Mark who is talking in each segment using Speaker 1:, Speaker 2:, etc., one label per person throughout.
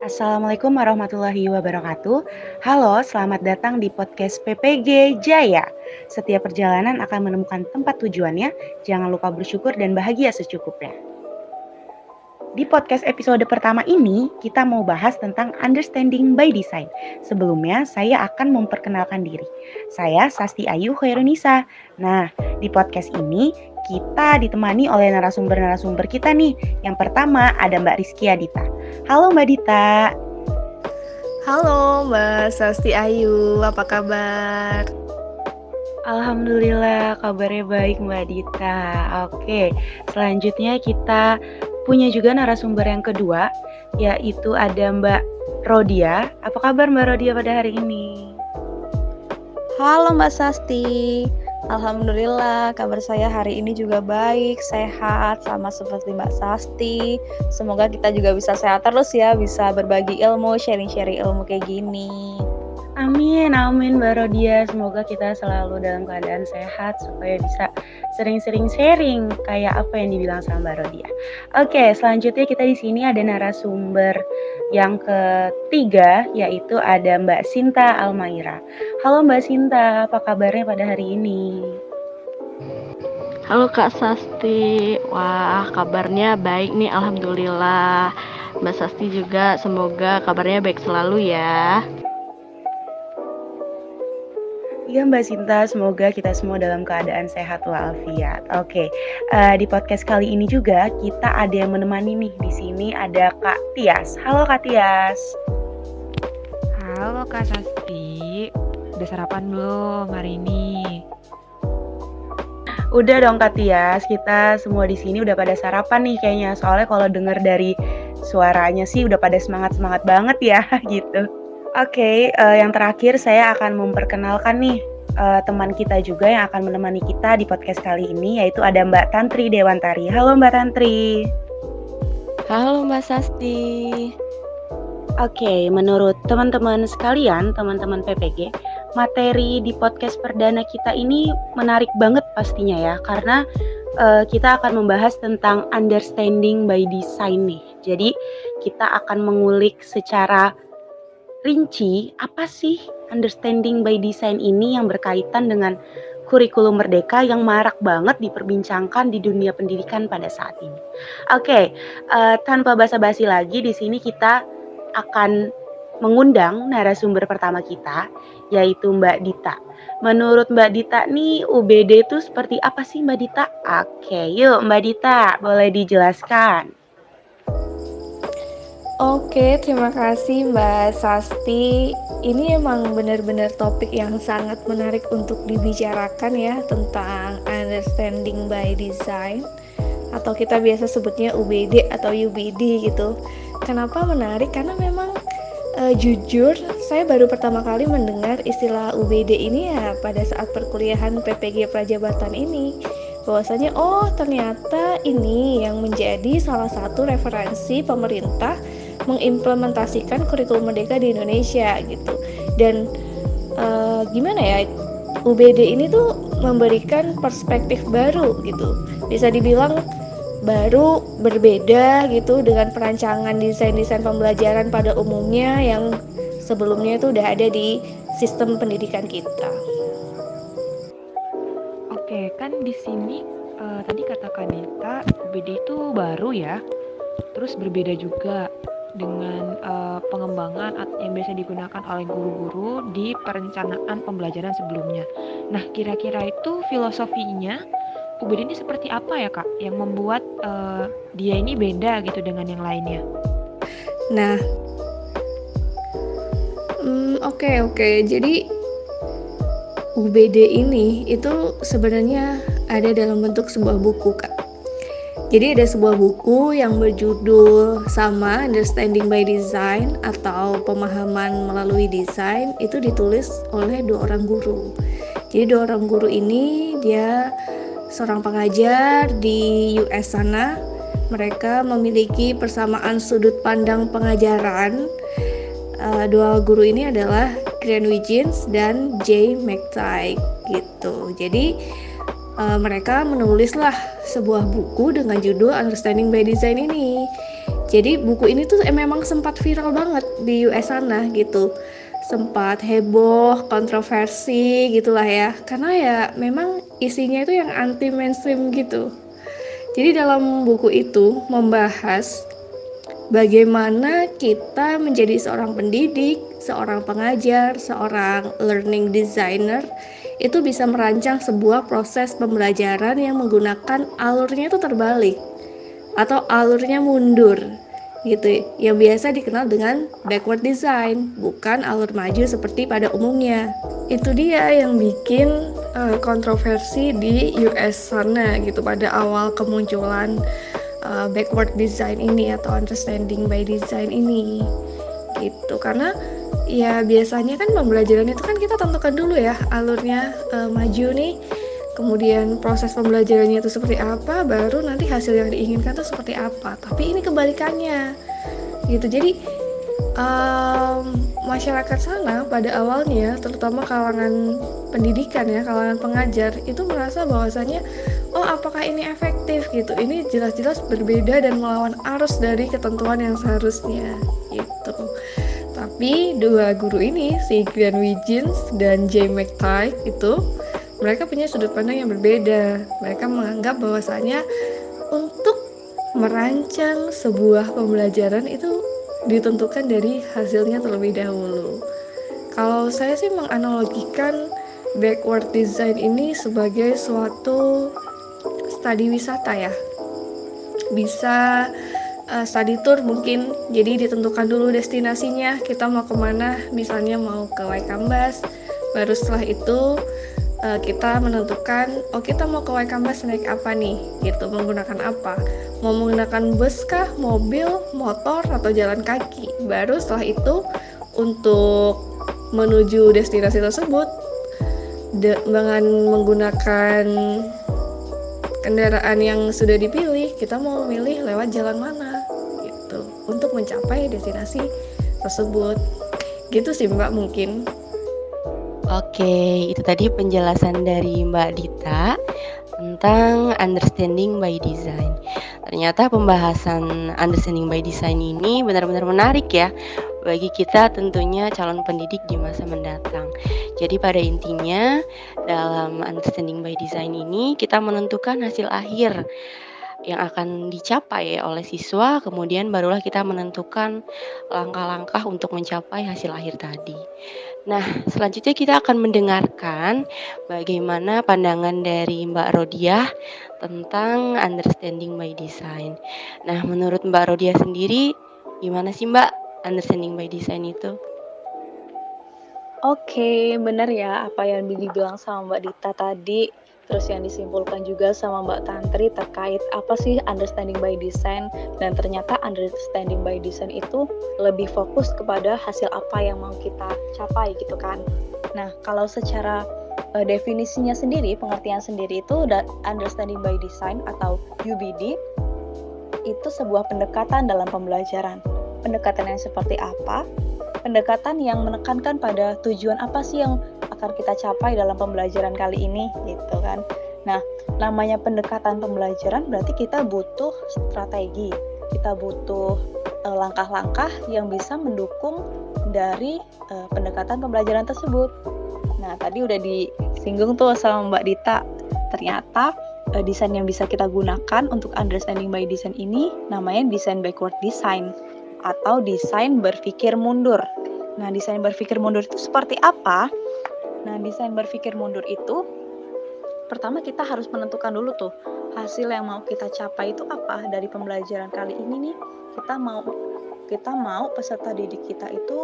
Speaker 1: Assalamualaikum warahmatullahi wabarakatuh. Halo, selamat datang di podcast PPG Jaya. Setiap perjalanan akan menemukan tempat tujuannya. Jangan lupa bersyukur dan bahagia secukupnya. Di podcast episode pertama ini, kita mau bahas tentang understanding by design. Sebelumnya, saya akan memperkenalkan diri. Saya Sasti Ayu Khairunisa. Nah, di podcast ini kita ditemani oleh narasumber-narasumber kita nih. Yang pertama ada Mbak Rizky Adita. Halo Mbak Dita.
Speaker 2: Halo Mbak Sasti Ayu, apa kabar?
Speaker 1: Alhamdulillah kabarnya baik Mbak Dita. Oke, selanjutnya kita punya juga narasumber yang kedua, yaitu ada Mbak Rodia. Apa kabar Mbak Rodia pada hari ini?
Speaker 2: Halo Mbak Sasti, Alhamdulillah kabar saya hari ini juga baik, sehat, sama seperti Mbak Sasti. Semoga kita juga bisa sehat terus ya, bisa berbagi ilmu, sharing-sharing ilmu kayak gini.
Speaker 1: Amin, amin Mbak Rodia. Semoga kita selalu dalam keadaan sehat supaya bisa sering-sering sharing kayak apa yang dibilang sama Mbak Rodia. Oke, selanjutnya kita di sini ada narasumber yang ketiga, yaitu ada Mbak Sinta Almaira. Halo Mbak Sinta, apa kabarnya pada hari ini?
Speaker 3: Halo Kak Sasti, wah kabarnya baik nih Alhamdulillah. Mbak Sasti juga semoga kabarnya baik selalu ya.
Speaker 1: Iya Mbak Sinta, semoga kita semua dalam keadaan sehat walafiat. Oke, di podcast kali ini juga kita ada yang menemani nih. Di sini ada Kak Tias. Halo Kak Tias.
Speaker 4: Halo Kak Sasti, udah sarapan belum hari ini?
Speaker 1: Udah dong Kak Tias, kita semua di sini udah pada sarapan nih kayaknya. Soalnya kalau dengar dari suaranya sih udah pada semangat-semangat banget ya gitu. Oke, yang terakhir saya akan memperkenalkan nih teman kita juga yang akan menemani kita di podcast kali ini, yaitu ada Mbak Tantri Dewantari. Halo Mbak Tantri.
Speaker 3: Halo Mbak Sasti.
Speaker 1: Oke, menurut teman-teman sekalian, teman-teman PPG, materi di podcast perdana kita ini menarik banget pastinya ya, karena kita akan membahas tentang understanding by design nih. Jadi kita akan mengulik secara rinci apa sih understanding by design ini yang berkaitan dengan kurikulum merdeka yang marak banget diperbincangkan di dunia pendidikan pada saat ini. Oke, tanpa basa-basi lagi di sini kita akan mengundang narasumber pertama kita, yaitu Mbak Dita. Menurut Mbak Dita nih UBD itu seperti apa sih Mbak Dita? Oke, yuk Mbak Dita boleh dijelaskan.
Speaker 2: Oke, terima kasih Mbak Sasti. Ini emang benar-benar topik yang sangat menarik untuk dibicarakan ya, tentang understanding by design, atau kita biasa sebutnya UBD atau UBD gitu. Kenapa menarik? Karena memang jujur saya baru pertama kali mendengar istilah UBD ini ya pada saat perkuliahan PPG Prajabatan ini, bahwasanya oh ternyata ini yang menjadi salah satu referensi pemerintah mengimplementasikan kurikulum merdeka di Indonesia gitu. Dan gimana ya, UBD ini tuh memberikan perspektif baru gitu, bisa dibilang baru, berbeda gitu dengan perancangan desain-desain pembelajaran pada umumnya yang sebelumnya itu udah ada di sistem pendidikan kita.
Speaker 4: Oke, kan di sini tadi kata Kak Dita, UBD itu baru ya, terus berbeda juga dengan pengembangan yang biasa digunakan oleh guru-guru di perencanaan pembelajaran sebelumnya. Nah, kira-kira itu filosofinya UBD ini seperti apa ya Kak, yang membuat dia ini beda gitu dengan yang lainnya?
Speaker 2: Nah, oke. Jadi UBD ini itu sebenarnya ada dalam bentuk sebuah buku, Kak. Jadi ada sebuah buku yang berjudul sama, Understanding by Design atau Pemahaman Melalui Desain, itu ditulis oleh 2 orang guru. Jadi 2 orang guru ini dia seorang pengajar di US sana. Mereka memiliki persamaan sudut pandang pengajaran. 2 guru ini adalah Grant Wiggins dan Jay McTighe gitu. Jadi mereka menulislah sebuah buku dengan judul Understanding by Design ini. Jadi buku ini tuh memang sempat viral banget di US sana gitu. Sempat heboh, kontroversi gitulah ya. Karena ya memang isinya itu yang anti mainstream gitu. Jadi dalam buku itu membahas bagaimana kita menjadi seorang pendidik, seorang pengajar, seorang learning designer itu bisa merancang sebuah proses pembelajaran yang menggunakan alurnya itu terbalik atau alurnya mundur gitu, yang biasa dikenal dengan backward design, bukan alur maju seperti pada umumnya. Itu dia yang bikin kontroversi di US sana gitu pada awal kemunculan backward design ini atau understanding by design ini gitu. Karena ya biasanya kan pembelajaran itu kan kita tentukan dulu ya alurnya maju nih, kemudian proses pembelajarannya itu seperti apa, baru nanti hasil yang diinginkan itu seperti apa. Tapi ini kebalikannya gitu. Jadi masyarakat sana pada awalnya, terutama kalangan pendidikan ya, kalangan pengajar, itu merasa bahwasanya oh apakah ini efektif gitu, ini jelas-jelas berbeda dan melawan arus dari ketentuan yang seharusnya gitu. Tapi dua guru ini, si Glenn Wiggins dan Jay McTighe itu, mereka punya sudut pandang yang berbeda. Mereka menganggap bahwasanya untuk merancang sebuah pembelajaran itu ditentukan dari hasilnya terlebih dahulu. Kalau saya sih menganalogikan backward design ini sebagai suatu studi wisata ya. Bisa study tour mungkin, jadi ditentukan dulu destinasinya, kita mau kemana, misalnya mau ke Waikambas, baru setelah itu kita menentukan, oh kita mau ke Waikambas naik apa nih, gitu, menggunakan apa, mau menggunakan bus kah, mobil, motor, atau jalan kaki. Baru setelah itu untuk menuju destinasi tersebut dengan menggunakan kendaraan yang sudah dipilih, kita mau memilih lewat jalan mana, gitu, untuk mencapai destinasi tersebut. Gitu sih Mbak mungkin.
Speaker 1: Oke, itu tadi penjelasan dari Mbak Dita tentang understanding by design. Ternyata pembahasan understanding by design ini benar-benar menarik ya bagi kita tentunya calon pendidik di masa mendatang. Jadi pada intinya dalam understanding by design ini kita menentukan hasil akhir yang akan dicapai oleh siswa, kemudian barulah kita menentukan langkah-langkah untuk mencapai hasil akhir tadi. Nah, selanjutnya kita akan mendengarkan bagaimana pandangan dari Mbak Rodiah tentang understanding by design. Nah, menurut Mbak Rodiah sendiri, gimana sih Mbak understanding by design itu?
Speaker 5: Oke, benar ya apa yang dibilang sama Mbak Dita tadi, terus yang disimpulkan juga sama Mbak Tantri terkait apa sih understanding by design, dan ternyata understanding by design itu lebih fokus kepada hasil apa yang mau kita capai gitu kan. Nah, kalau secara definisinya sendiri, pengertian sendiri itu understanding by design atau UBD itu sebuah pendekatan dalam pembelajaran. Pendekatan yang seperti apa? Pendekatan yang menekankan pada tujuan apa sih yang akan kita capai dalam pembelajaran kali ini gitu kan. Nah, namanya pendekatan pembelajaran berarti kita butuh strategi, kita butuh langkah-langkah yang bisa mendukung dari pendekatan pembelajaran tersebut. Nah, tadi udah disinggung tuh sama Mbak Dita, ternyata desain yang bisa kita gunakan untuk understanding by design ini namanya design backward design atau desain berpikir mundur. Nah, desain berpikir mundur itu seperti apa? Nah, desain berpikir mundur itu pertama kita harus menentukan dulu tuh hasil yang mau kita capai itu apa dari pembelajaran kali ini nih. Kita mau peserta didik kita itu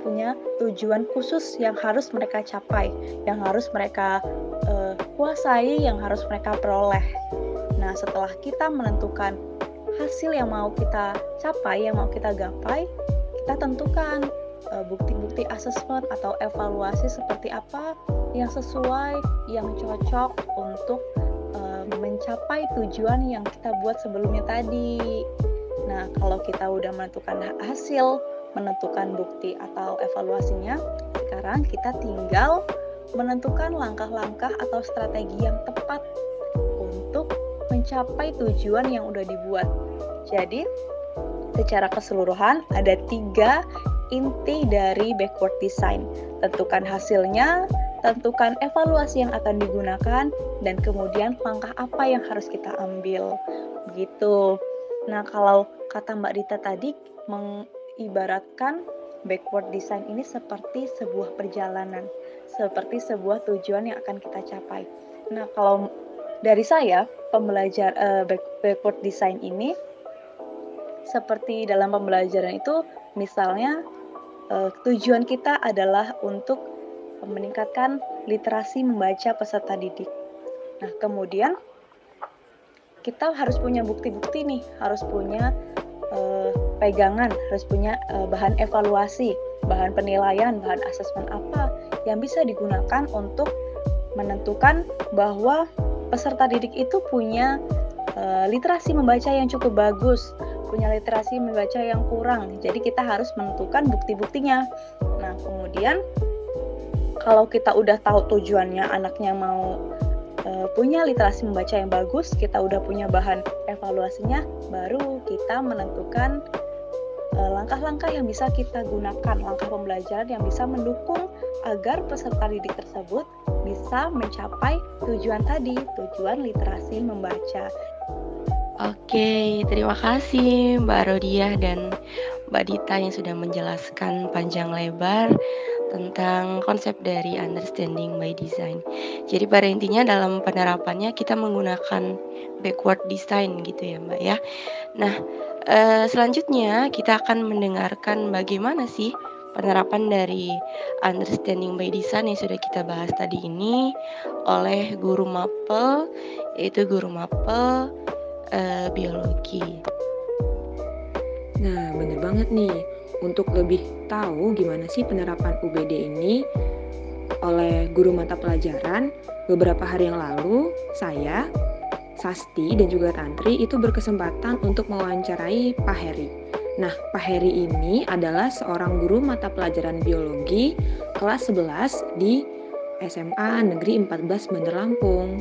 Speaker 5: punya tujuan khusus yang harus mereka capai, yang harus mereka kuasai, yang harus mereka peroleh. Nah, setelah kita menentukan hasil yang mau kita capai, yang mau kita gapai, kita tentukan bukti-bukti asesmen atau evaluasi seperti apa yang sesuai, yang cocok untuk mencapai tujuan yang kita buat sebelumnya tadi. Nah, kalau kita udah menentukan hasil, menentukan bukti atau evaluasinya, sekarang kita tinggal menentukan langkah-langkah atau strategi yang tepat untuk mencapai tujuan yang udah dibuat. Jadi, secara keseluruhan ada 3 inti dari backward design. Tentukan hasilnya, tentukan evaluasi yang akan digunakan, dan kemudian langkah apa yang harus kita ambil. Begitu. Nah, kalau kata Mbak Dita tadi mengibaratkan backward design ini seperti sebuah perjalanan, seperti sebuah tujuan yang akan kita capai. Nah, kalau dari saya, backward design ini seperti dalam pembelajaran itu, misalnya tujuan kita adalah untuk meningkatkan literasi membaca peserta didik. Nah, kemudian kita harus punya bukti-bukti nih, harus punya pegangan, harus punya bahan evaluasi, bahan penilaian, bahan asesmen apa yang bisa digunakan untuk menentukan bahwa peserta didik itu punya literasi membaca yang cukup bagus, punya literasi membaca yang kurang. Jadi kita harus menentukan bukti-buktinya. Nah, kemudian kalau kita udah tahu tujuannya anaknya mau punya literasi membaca yang bagus, kita udah punya bahan evaluasinya, baru kita menentukan langkah-langkah yang bisa kita gunakan, langkah pembelajaran yang bisa mendukung agar peserta didik tersebut bisa mencapai tujuan tadi, tujuan literasi membaca.
Speaker 1: Oke, terima kasih Mbak Rodiah dan Mbak Dita yang sudah menjelaskan panjang lebar tentang konsep dari understanding by design. Jadi pada intinya dalam penerapannya kita menggunakan backward design gitu ya Mbak ya. Nah, selanjutnya kita akan mendengarkan bagaimana sih penerapan dari understanding by design yang sudah kita bahas tadi ini oleh guru mapel, yaitu guru mapel biologi.
Speaker 4: Nah, bener banget nih. Untuk lebih tahu gimana sih penerapan UBD ini oleh guru mata pelajaran, beberapa hari yang lalu saya, Sasti, dan juga Tantri itu berkesempatan untuk mewawancarai Pak Heri. Nah, Pak Heri ini adalah seorang guru mata pelajaran biologi kelas 11 di SMA Negeri 14 Bandar Lampung.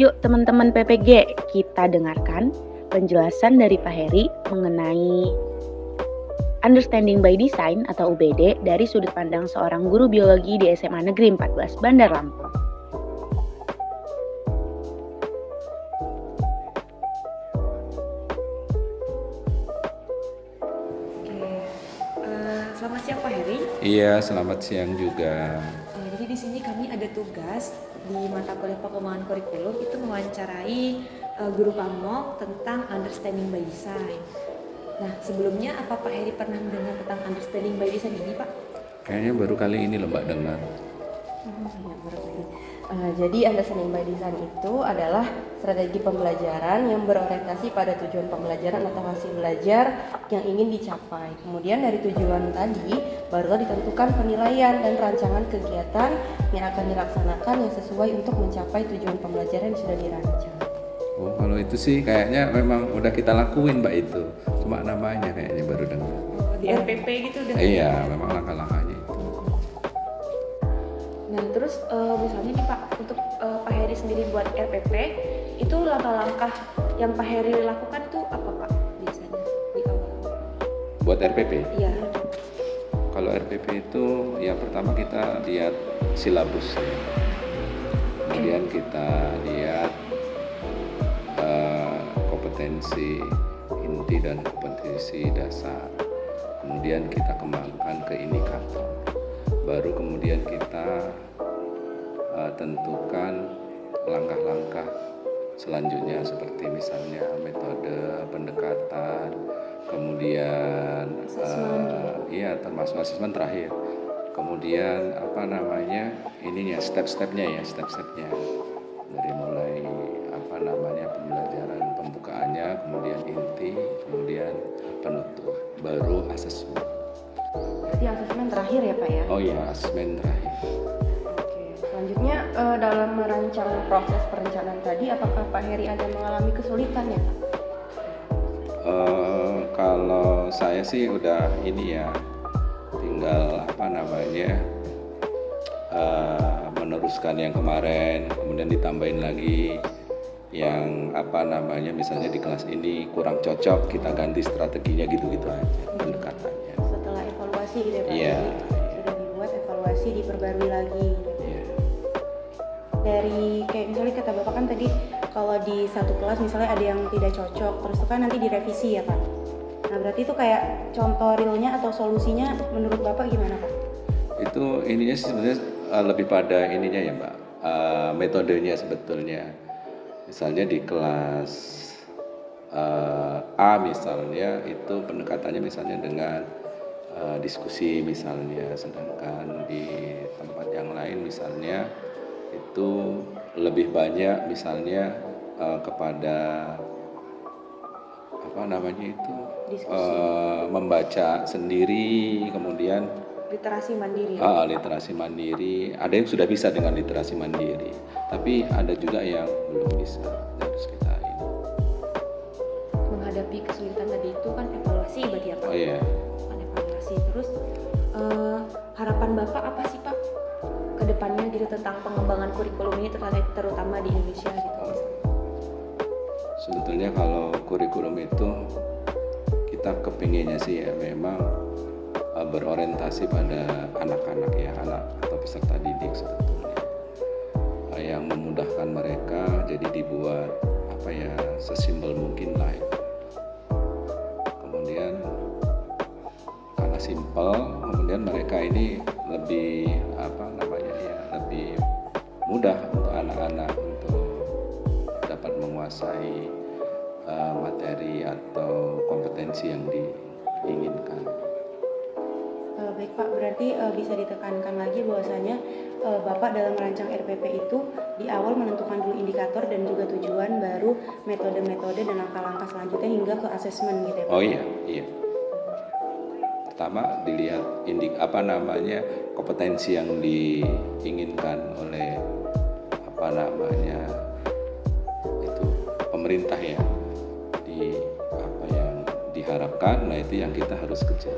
Speaker 1: Yuk teman-teman PPG, kita dengarkan penjelasan dari Pak Heri mengenai Understanding by Design atau UBD dari sudut pandang seorang guru biologi di SMA Negeri 14 Bandar Lampung.
Speaker 6: Selamat siang Pak Heri.
Speaker 7: Iya, selamat siang juga.
Speaker 6: Jadi di sini kami ada tugas di mata kuliah pengembangan kurikulum itu mewawancarai guru pamong tentang understanding by design. Nah, sebelumnya apa Pak Heri pernah mendengar tentang understanding by design ini, Pak?
Speaker 7: Kayaknya baru kali ini loh Mbak dengar.
Speaker 3: Jadi understanding by design itu adalah strategi pembelajaran yang berorientasi pada tujuan pembelajaran atau hasil belajar yang ingin dicapai. Kemudian dari tujuan tadi barulah ditentukan penilaian dan rancangan kegiatan yang akan dilaksanakan yang sesuai untuk mencapai tujuan pembelajaran yang sudah dirancang.
Speaker 7: Oh, kalau itu sih kayaknya memang udah kita lakuin Mbak itu. Cuma namanya kayaknya baru dengar.
Speaker 6: Di RPP gitu udah.
Speaker 7: Iya, memang langkah-langkahnya itu.
Speaker 6: Nah, terus misalnya nih Pak, untuk Pak Heri sendiri buat RPP, itu langkah-langkah yang Pak Heri lakukan itu apa Pak biasanya di awal?
Speaker 7: Buat RPP?
Speaker 6: Iya.
Speaker 7: Kalau RPP itu ya pertama kita lihat silabus. Kemudian kita lihat kompetensi inti dan kompetensi dasar. Kemudian kita kembangkan ke indikator. Baru kemudian kita tentukan langkah-langkah selanjutnya seperti misalnya metode pendekatan, kemudian termasuk asesmen terakhir. Kemudian ininya step-stepnya dari mulai pembelajaran pembukaannya, kemudian inti, kemudian penutup, baru asesmen.
Speaker 3: Berarti asesmen terakhir ya Pak ya?
Speaker 7: Oh iya, asesmen terakhir.
Speaker 3: Oke, selanjutnya dalam merancang proses perencanaan tadi, apakah Pak Heri ada mengalami kesulitan ya Pak?
Speaker 7: Kalau saya sih udah tinggal meneruskan yang kemarin, kemudian ditambahin lagi yang apa namanya misalnya di kelas ini kurang cocok, kita ganti strateginya gitu-gitu aja pendekatannya.
Speaker 1: Setelah evaluasi gitu ya Pak?
Speaker 7: Iya.
Speaker 1: Sudah dibuat evaluasi, diperbarui lagi.
Speaker 7: Iya.
Speaker 1: Dari kayak misalnya kata Bapak kan tadi kalau di satu kelas misalnya ada yang tidak cocok, terus itu kan nanti direvisi ya Pak? Nah berarti itu kayak contoh realnya atau solusinya menurut Bapak gimana Pak?
Speaker 7: Itu ininya sih sebenarnya lebih pada ininya ya Mbak, metodenya sebetulnya. Misalnya di kelas A misalnya itu pendekatannya misalnya dengan diskusi misalnya, sedangkan di tempat yang lain misalnya itu lebih banyak misalnya kepada apa namanya itu membaca sendiri, kemudian
Speaker 6: Literasi mandiri.
Speaker 7: literasi mandiri. Ada yang sudah bisa dengan literasi mandiri, tapi ada juga yang belum bisa. Harus kita ini.
Speaker 6: Menghadapi kesulitan tadi itu kan evaluasi berarti ya Pak?
Speaker 7: Oh iya.
Speaker 6: Kan evaluasi. Terus harapan Bapak apa sih Pak ke depannya gitu tentang pengembangan kurikulum ini terutama di Indonesia gitu?
Speaker 7: Sebetulnya kalau kurikulum itu kita kepinginnya sih ya memang berorientasi pada anak-anak ya, anak atau peserta didik sebetulnya, yang memudahkan mereka, jadi dibuat apa ya sesimpel mungkin lah itu. Kemudian karena simpel, kemudian mereka ini lebih apa namanya ya lebih mudah untuk anak-anak untuk dapat menguasai materi atau kompetensi yang diinginkan.
Speaker 1: Baik Pak, berarti bisa ditekankan lagi bahwasanya Bapak dalam merancang RPP itu di awal menentukan dulu indikator dan juga tujuan, baru metode-metode dan langkah-langkah selanjutnya hingga ke asesmen gitu ya Pak?
Speaker 7: Oh iya. Pertama dilihat apa namanya kompetensi yang diinginkan oleh apa namanya itu pemerintah ya, di apa yang diharapkan. Nah itu yang kita harus kejar.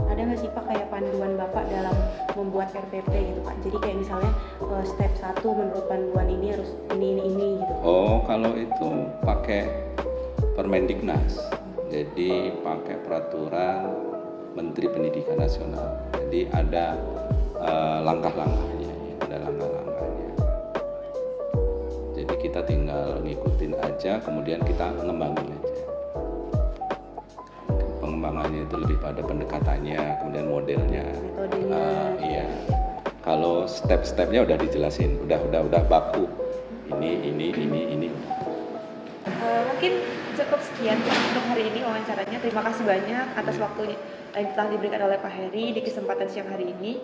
Speaker 1: Ada nggak sih Pak kayak panduan Bapak dalam membuat RPP gitu Pak? Jadi kayak misalnya step 1 menurut panduan ini harus ini gitu.
Speaker 7: Oh kalau itu pakai Permendiknas, jadi pakai peraturan Menteri Pendidikan Nasional. Jadi ada langkah-langkahnya, Jadi kita tinggal ngikutin aja, kemudian kita ngembangin aja. Pengembangannya itu lebih pada pendekatannya, kemudian modelnya.
Speaker 1: Metodenya.
Speaker 7: Iya. Kalau step-stepnya udah dijelasin, udah baku. Ini.
Speaker 6: Mungkin cukup sekian untuk hari ini wawancaranya. Terima kasih banyak atas waktu yang telah diberikan oleh Pak Heri di kesempatan siang hari ini.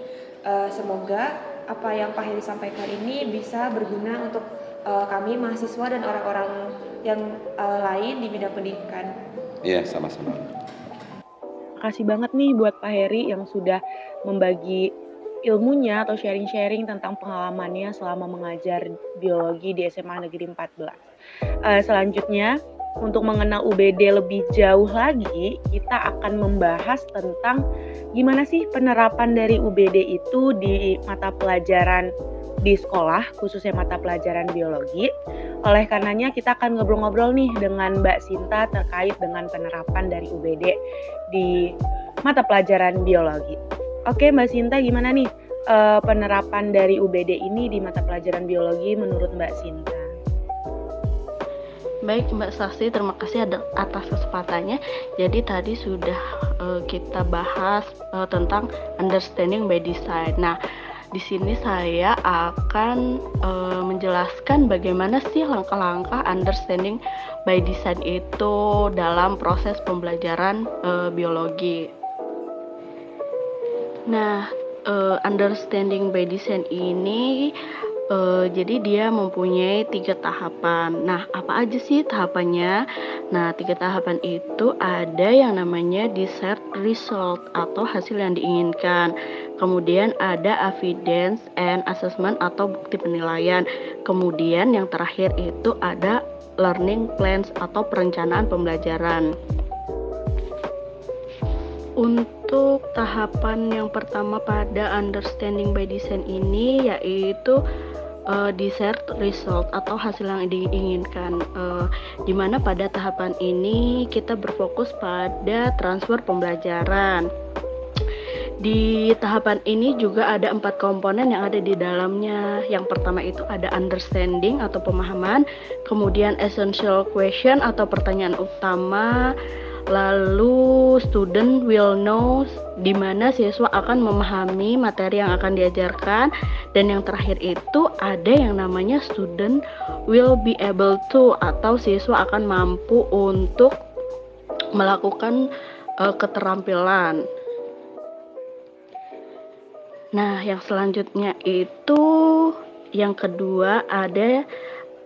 Speaker 6: Semoga apa yang Pak Heri sampaikan ini bisa berguna untuk kami mahasiswa dan orang-orang yang lain di bidang pendidikan.
Speaker 7: Iya, sama-sama.
Speaker 1: Makasih banget nih buat Pak Heri yang sudah membagi ilmunya atau sharing-sharing tentang pengalamannya selama mengajar biologi di SMA Negeri 14. Selanjutnya, untuk mengenal UBD lebih jauh lagi, kita akan membahas tentang gimana sih penerapan dari UBD itu di mata pelajaran di sekolah, khususnya mata pelajaran biologi. Oleh karenanya kita akan ngobrol-ngobrol nih dengan Mbak Sinta terkait dengan penerapan dari UBD di mata pelajaran biologi. Oke Mbak Sinta, gimana nih penerapan dari UBD ini di mata pelajaran biologi menurut Mbak Sinta?
Speaker 8: Baik Mbak Sasti, terima kasih atas kesempatannya. Jadi tadi sudah kita bahas tentang understanding by design. Nah, di sini saya akan menjelaskan bagaimana sih langkah-langkah understanding by design itu dalam proses pembelajaran biologi. Nah, understanding by design ini jadi dia mempunyai 3 tahapan. Nah, apa aja sih tahapannya? Nah, 3 tahapan itu ada yang namanya desired result atau hasil yang diinginkan. Kemudian ada evidence and assessment atau bukti penilaian. Kemudian yang terakhir itu ada learning plans atau perencanaan pembelajaran. Untuk tahapan yang pertama pada understanding by design ini yaitu desired result atau hasil yang diinginkan, di mana pada tahapan ini kita berfokus pada transfer pembelajaran. Di tahapan ini juga ada 4 komponen yang ada di dalamnya. Yang pertama itu ada understanding atau pemahaman, kemudian essential question atau pertanyaan utama, lalu student will know, di mana siswa akan memahami materi yang akan diajarkan, dan yang terakhir itu ada yang namanya student will be able to, atau siswa akan mampu untuk melakukan keterampilan. Nah, yang selanjutnya itu yang kedua ada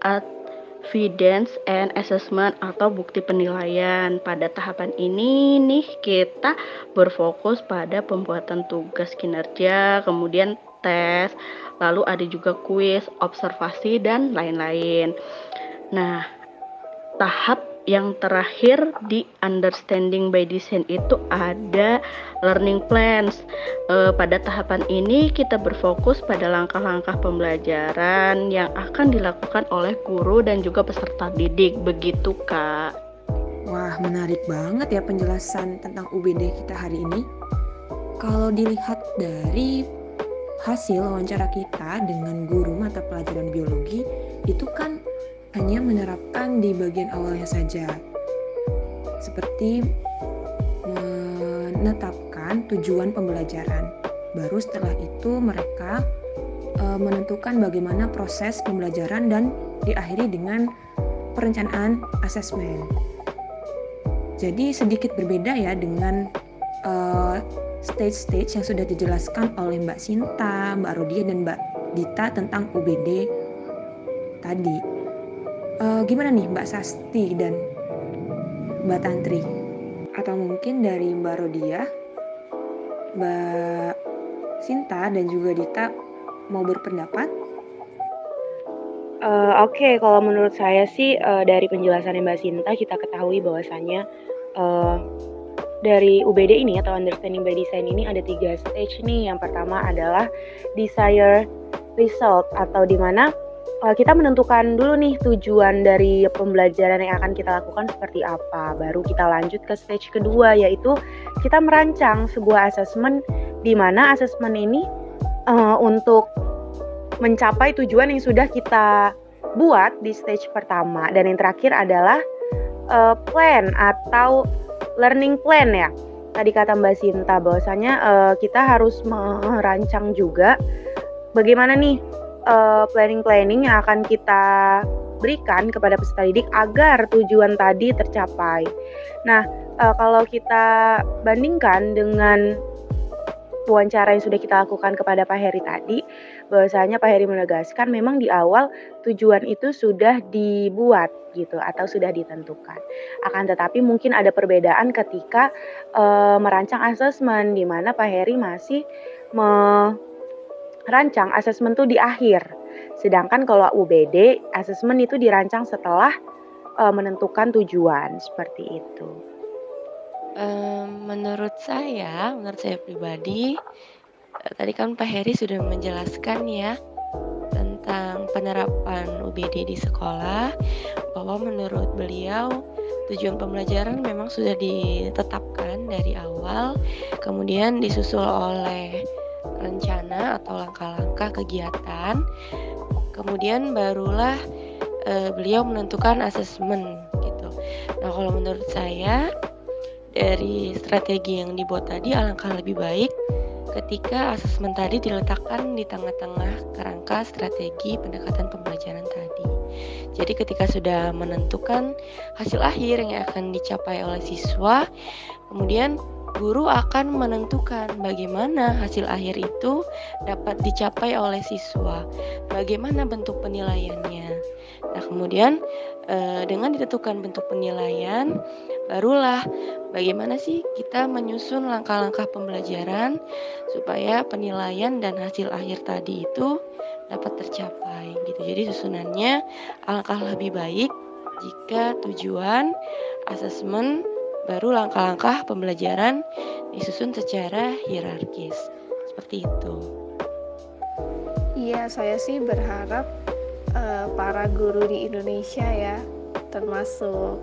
Speaker 8: evidence and assessment atau bukti penilaian. Pada tahapan ini nih kita berfokus pada pembuatan tugas kinerja, kemudian tes, lalu ada juga kuis, observasi, dan lain-lain. Nah, tahap yang terakhir di understanding by design itu ada learning plans. Pada tahapan ini kita berfokus pada langkah-langkah pembelajaran yang akan dilakukan oleh guru dan juga peserta didik. Begitu, Kak.
Speaker 9: Wah, menarik banget ya penjelasan tentang UBD kita hari ini. Kalau dilihat dari hasil wawancara kita dengan guru mata pelajaran biologi, itu kan hanya menerapkan di bagian awalnya saja, seperti menetapkan tujuan pembelajaran. Baru setelah itu mereka menentukan bagaimana proses pembelajaran dan diakhiri dengan perencanaan asesmen. Jadi sedikit berbeda ya dengan stage-stage yang sudah dijelaskan oleh Mbak Sinta, Mbak Rodia, dan Mbak Dita tentang UBD tadi. Gimana nih Mbak Sasti dan Mbak Tantri? Atau mungkin dari Mbak Rodia, Mbak Sinta, dan juga Dita mau berpendapat?
Speaker 1: Oke, kalau menurut saya sih dari penjelasan Mbak Sinta kita ketahui bahwasannya dari UBD ini atau Understanding by Design ini ada 3 stage nih. Yang pertama adalah Desired Result, atau di mana kita menentukan dulu nih tujuan dari pembelajaran yang akan kita lakukan seperti apa. Baru kita lanjut ke stage kedua, yaitu kita merancang sebuah asesmen, di mana asesmen ini untuk mencapai tujuan yang sudah kita buat di stage pertama. Dan yang terakhir adalah plan atau learning plan ya. Tadi kata Mbak Sinta bahwasanya kita harus merancang juga bagaimana nih planning yang akan kita berikan kepada peserta didik agar tujuan tadi tercapai. Nah, kalau kita bandingkan dengan wawancara yang sudah kita lakukan kepada Pak Heri tadi, bahwasanya Pak Heri menegaskan memang di awal tujuan itu sudah dibuat gitu atau sudah ditentukan. Akan tetapi mungkin ada perbedaan ketika merancang asesmen, di mana Pak Heri masih merancang asesmen itu di akhir. Sedangkan kalau UBD, asesmen itu dirancang setelah menentukan tujuan, seperti itu.
Speaker 10: Menurut saya pribadi, tadi kan Pak Heri sudah menjelaskan ya tentang penerapan UBD di sekolah, bahwa menurut beliau tujuan pembelajaran memang sudah ditetapkan dari awal, kemudian disusul oleh rencana atau langkah-langkah kegiatan, kemudian barulah beliau menentukan asesmen gitu. Nah, kalau menurut saya dari strategi yang dibuat tadi alangkah lebih baik ketika asesmen tadi diletakkan di tengah-tengah kerangka strategi pendekatan pembelajaran tadi. Jadi ketika sudah menentukan hasil akhir yang akan dicapai oleh siswa, kemudian guru akan menentukan bagaimana hasil akhir itu dapat dicapai oleh siswa, bagaimana bentuk penilaiannya. Nah, kemudian dengan ditentukan bentuk penilaian, barulah bagaimana sih kita menyusun langkah-langkah pembelajaran supaya penilaian dan hasil akhir tadi itu dapat tercapai gitu. Jadi susunannya alangkah lebih baik jika tujuan, asesmen, baru langkah-langkah pembelajaran disusun secara hierarkis. Seperti itu.
Speaker 2: Iya, saya sih berharap para guru di Indonesia ya, termasuk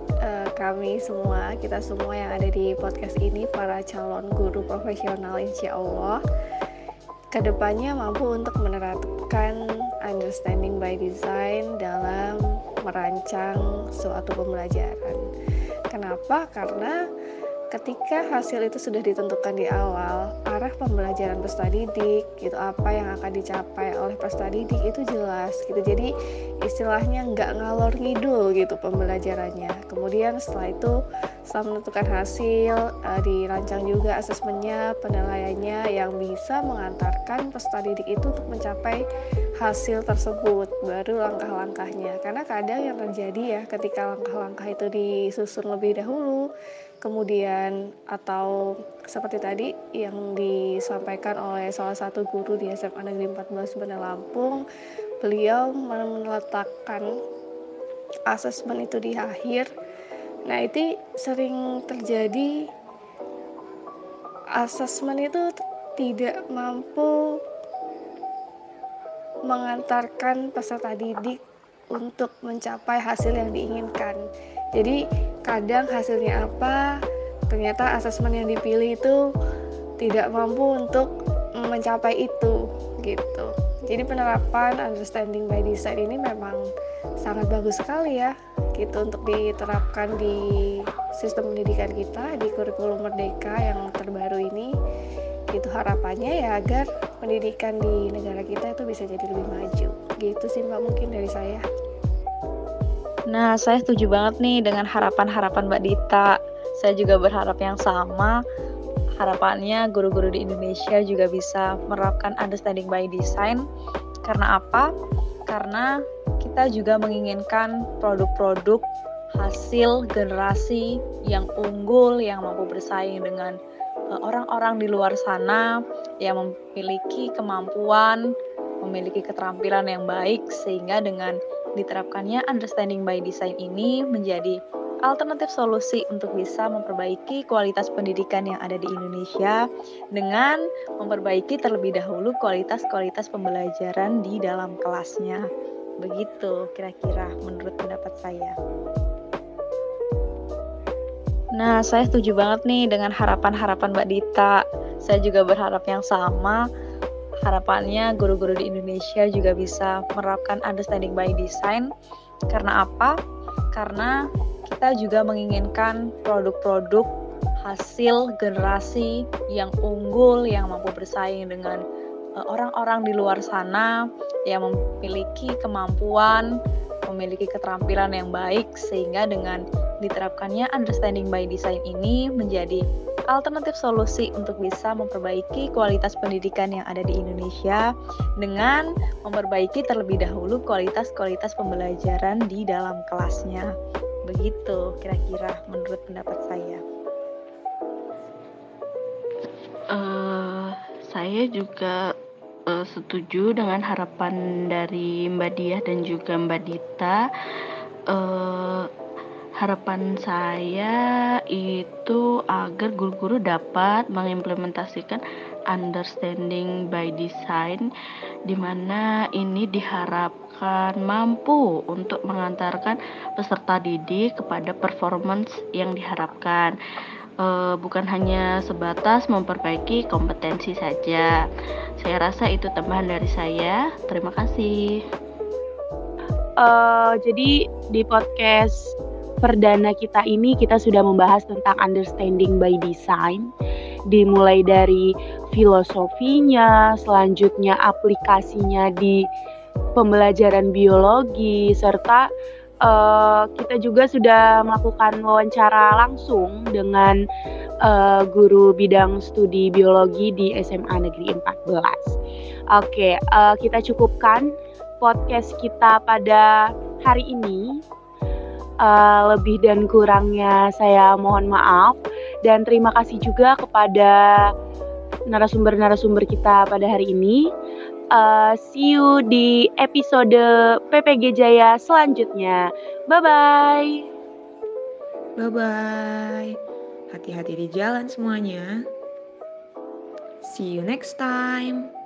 Speaker 2: kami semua, kita semua yang ada di podcast ini, para calon guru profesional insya Allah, kedepannya mampu untuk menerapkan understanding by design dalam merancang suatu pembelajaran. Kenapa? Karena ketika hasil itu sudah ditentukan di awal, arah pembelajaran peserta didik, gitu, apa yang akan dicapai oleh peserta didik itu jelas, gitu. Jadi istilahnya nggak ngalor ngidul gitu pembelajarannya. Kemudian setelah itu, setelah menentukan hasil, dirancang juga asesmennya, penilaiannya yang bisa mengantarkan peserta didik itu untuk mencapai hasil tersebut, baru langkah-langkahnya. Karena kadang yang terjadi ya, ketika langkah-langkah itu disusun lebih dahulu, kemudian atau seperti tadi yang disampaikan oleh salah satu guru di SMA Negeri 14 Bandar Lampung, beliau meletakkan asesmen itu di akhir. Nah, itu sering terjadi, asesmen itu tidak mampu mengantarkan peserta didik untuk mencapai hasil yang diinginkan. Jadi kadang hasilnya apa, ternyata asesmen yang dipilih itu tidak mampu untuk mencapai itu gitu. Jadi penerapan understanding by design ini memang sangat bagus sekali ya gitu untuk diterapkan di sistem pendidikan kita, di kurikulum Merdeka yang terbaru ini. Gitu harapannya ya, agar pendidikan di negara kita itu bisa jadi lebih maju. Gitu sih Mbak, mungkin dari saya.
Speaker 5: Nah, saya setuju banget nih dengan harapan-harapan Mbak Dita. Saya juga berharap yang sama. Harapannya guru-guru di Indonesia juga bisa menerapkan understanding by design. Karena apa? Karena kita juga menginginkan produk-produk hasil generasi yang unggul, yang mampu bersaing dengan orang-orang di luar sana yang memiliki kemampuan, memiliki keterampilan yang baik, sehingga dengan diterapkannya understanding by design ini menjadi alternatif solusi untuk bisa memperbaiki kualitas pendidikan yang ada di Indonesia dengan memperbaiki terlebih dahulu kualitas pembelajaran di dalam kelasnya. Begitu kira-kira menurut pendapat saya. Nah, saya setuju banget nih dengan harapan-harapan Mbak Dita. Saya juga berharap yang sama. Harapannya guru-guru di Indonesia juga bisa menerapkan understanding by design. Karena apa? Karena kita juga menginginkan produk-produk hasil generasi yang unggul, yang mampu bersaing dengan orang-orang di luar sana, yang memiliki kemampuan, memiliki keterampilan yang baik, sehingga dengan diterapkannya understanding by design ini menjadi alternatif solusi untuk bisa memperbaiki kualitas pendidikan yang ada di Indonesia dengan memperbaiki terlebih dahulu kualitas pembelajaran di dalam kelasnya. Begitu kira-kira menurut pendapat saya.
Speaker 8: Saya juga setuju dengan harapan dari Mbak Diah dan juga Mbak Dita. Harapan saya itu agar guru-guru dapat mengimplementasikan understanding by design, di mana ini diharapkan mampu untuk mengantarkan peserta didik kepada performance yang diharapkan. Bukan hanya sebatas memperbaiki kompetensi saja. Saya rasa itu tambahan dari saya. Terima kasih.
Speaker 1: Jadi di podcast perdana kita ini kita sudah membahas tentang understanding by design, dimulai dari filosofinya, selanjutnya aplikasinya di pembelajaran biologi, serta kita juga sudah melakukan wawancara langsung dengan guru bidang studi biologi di SMA Negeri 14. Oke, kita cukupkan podcast kita pada hari ini. Lebih dan kurangnya saya mohon maaf, dan terima kasih juga kepada narasumber-narasumber kita pada hari ini. See you di episode PPG Jaya selanjutnya. Bye-bye.
Speaker 9: Bye-bye. Hati-hati di jalan semuanya. See you next time.